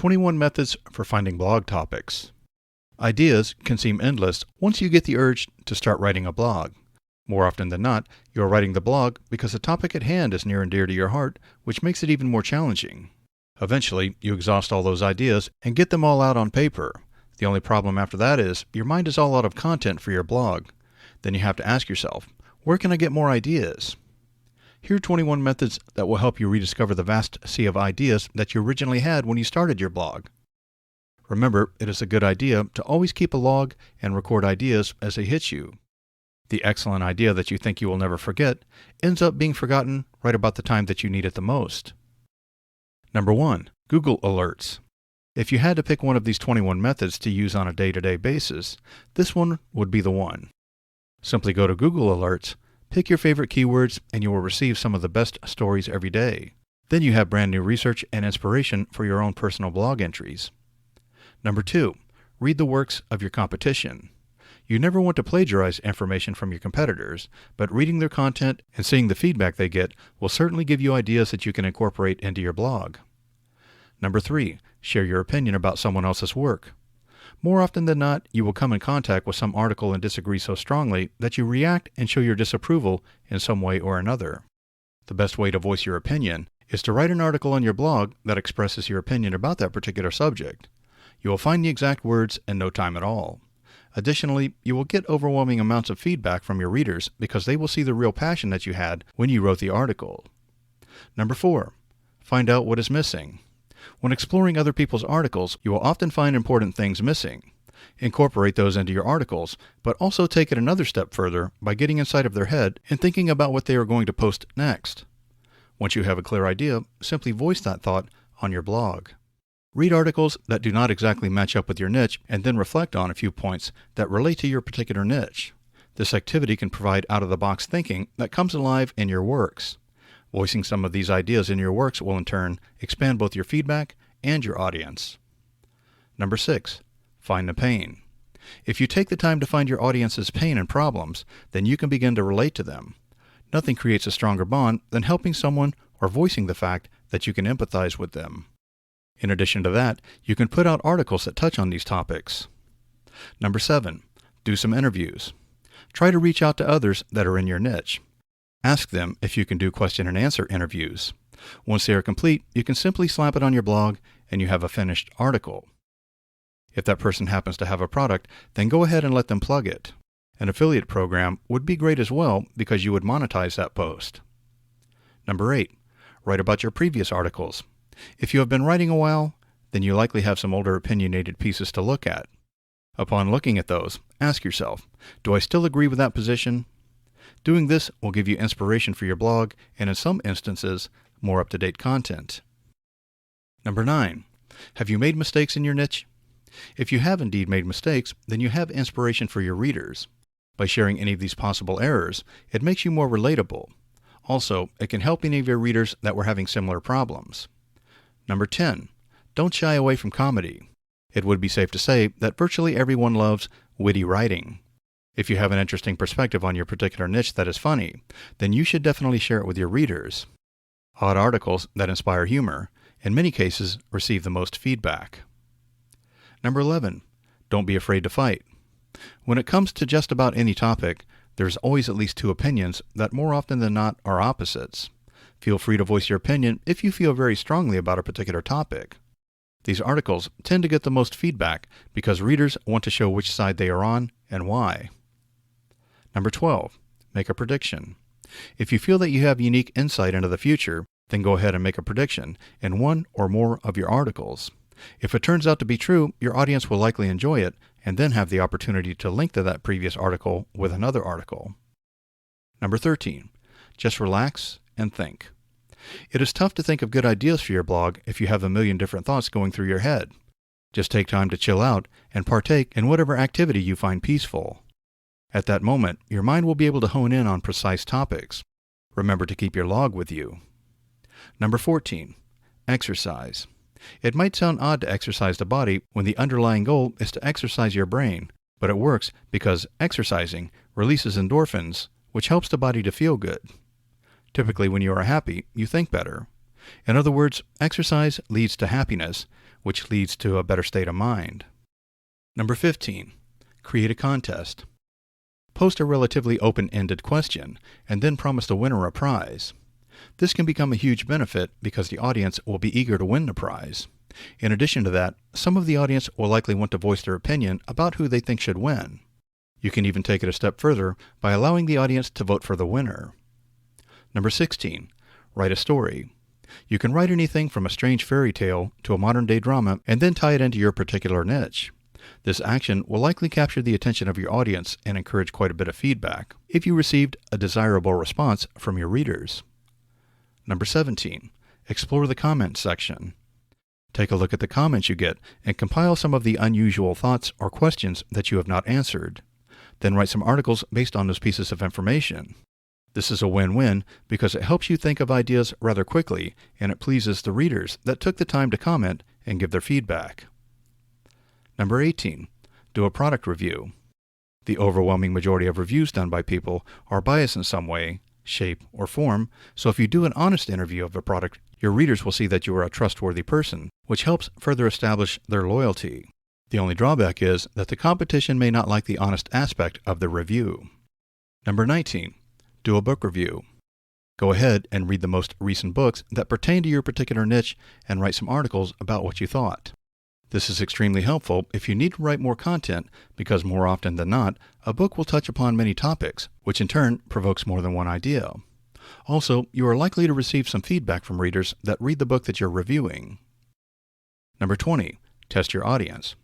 21 Methods for Finding Blog Topics. Ideas can seem endless once you get the urge to start writing a blog. More often than not, you are writing the blog because the topic at hand is near and dear to your heart, which makes it even more challenging. Eventually, you exhaust all those ideas and get them all out on paper. The only problem after that is your mind is all out of content for your blog. Then you have to ask yourself, where can I get more ideas? Here are 21 methods that will help you rediscover the vast sea of ideas that you originally had when you started your blog. Remember, it is a good idea to always keep a log and record ideas as they hit you. The excellent idea that you think you will never forget ends up being forgotten right about the time that you need it the most. Number 1. Google Alerts. If you had to pick one of these 21 methods to use on a day-to-day basis, this one would be the one. Simply go to Google Alerts, pick your favorite keywords, and you will receive some of the best stories every day. Then you have brand new research and inspiration for your own personal blog entries. Number 2. Read the works of your competition. You never want to plagiarize information from your competitors, but reading their content and seeing the feedback they get will certainly give you ideas that you can incorporate into your blog. Number 3. Share your opinion about someone else's work. More often than not, you will come in contact with some article and disagree so strongly that you react and show your disapproval in some way or another. The best way to voice your opinion is to write an article on your blog that expresses your opinion about that particular subject. You will find the exact words in no time at all. Additionally, you will get overwhelming amounts of feedback from your readers because they will see the real passion that you had when you wrote the article. Number 4. Find out what is missing. When exploring other people's articles, you will often find important things missing. Incorporate those into your articles, but also take it another step further by getting inside of their head and thinking about what they are going to post next. Once you have a clear idea, simply voice that thought on your blog. Read articles that do not exactly match up with your niche and then reflect on a few points that relate to your particular niche. This activity can provide out-of-the-box thinking that comes alive in your works. Voicing some of these ideas in your works will in turn expand both your feedback and your audience. Number 6. Find the pain. If you take the time to find your audience's pain and problems, then you can begin to relate to them. Nothing creates a stronger bond than helping someone or voicing the fact that you can empathize with them. In addition to that, you can put out articles that touch on these topics. Number 7. Do some interviews. Try to reach out to others that are in your niche. Ask them if you can do question and answer interviews. Once they are complete, you can simply slap it on your blog and you have a finished article. If that person happens to have a product, then go ahead and let them plug it. An affiliate program would be great as well because you would monetize that post. Number 8. Write about your previous articles. If you have been writing a while, then you likely have some older opinionated pieces to look at. Upon looking at those, ask yourself, do I still agree with that position? Doing this will give you inspiration for your blog and in some instances, more up-to-date content. Number 9. Have you made mistakes in your niche? If you have indeed made mistakes, then you have inspiration for your readers. By sharing any of these possible errors, it makes you more relatable. Also, it can help any of your readers that were having similar problems. Number 10. Don't shy away from comedy. It would be safe to say that virtually everyone loves witty writing. If you have an interesting perspective on your particular niche that is funny, then you should definitely share it with your readers. Odd articles that inspire humor, in many cases, receive the most feedback. Number 11. Don't be afraid to fight. When it comes to just about any topic, there's always at least two opinions that more often than not are opposites. Feel free to voice your opinion if you feel very strongly about a particular topic. These articles tend to get the most feedback because readers want to show which side they are on and why. Number 12. Make a prediction. If you feel that you have unique insight into the future, then go ahead and make a prediction in one or more of your articles. If it turns out to be true, your audience will likely enjoy it and then have the opportunity to link to that previous article with another article. Number 13. Just relax and think. It is tough to think of good ideas for your blog if you have a million different thoughts going through your head. Just take time to chill out and partake in whatever activity you find peaceful. At that moment, your mind will be able to hone in on precise topics. Remember to keep your log with you. Number 14. Exercise. It might sound odd to exercise the body when the underlying goal is to exercise your brain, but it works because exercising releases endorphins, which helps the body to feel good. Typically, when you are happy, you think better. In other words, exercise leads to happiness, which leads to a better state of mind. Number 15. Create a contest. Post a relatively open-ended question, and then promise the winner a prize. This can become a huge benefit because the audience will be eager to win the prize. In addition to that, some of the audience will likely want to voice their opinion about who they think should win. You can even take it a step further by allowing the audience to vote for the winner. Number 16. Write a story. You can write anything from a strange fairy tale to a modern-day drama and then tie it into your particular niche. This action will likely capture the attention of your audience and encourage quite a bit of feedback if you received a desirable response from your readers. Number 17. Explore the comments section. Take a look at the comments you get and compile some of the unusual thoughts or questions that you have not answered. Then write some articles based on those pieces of information. This is a win-win because it helps you think of ideas rather quickly and it pleases the readers that took the time to comment and give their feedback. Number 18. Do a product review. The overwhelming majority of reviews done by people are biased in some way, shape, or form, so if you do an honest interview of a product, your readers will see that you are a trustworthy person, which helps further establish their loyalty. The only drawback is that the competition may not like the honest aspect of the review. Number 19. Do a book review. Go ahead and read the most recent books that pertain to your particular niche and write some articles about what you thought. This is extremely helpful if you need to write more content because more often than not, a book will touch upon many topics, which in turn provokes more than one idea. Also, you are likely to receive some feedback from readers that read the book that you're reviewing. Number 20. Test your audience.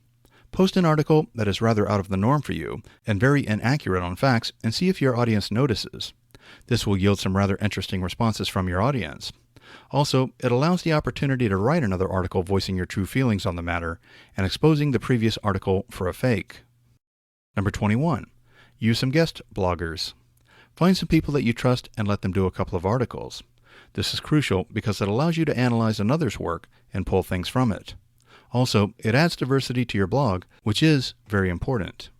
Post an article that is rather out of the norm for you and very inaccurate on facts and see if your audience notices. This will yield some rather interesting responses from your audience. Also, it allows the opportunity to write another article voicing your true feelings on the matter and exposing the previous article for a fake. Number 21. Use some guest bloggers. Find some people that you trust and let them do a couple of articles. This is crucial because it allows you to analyze another's work and pull things from it. Also, it adds diversity to your blog, which is very important.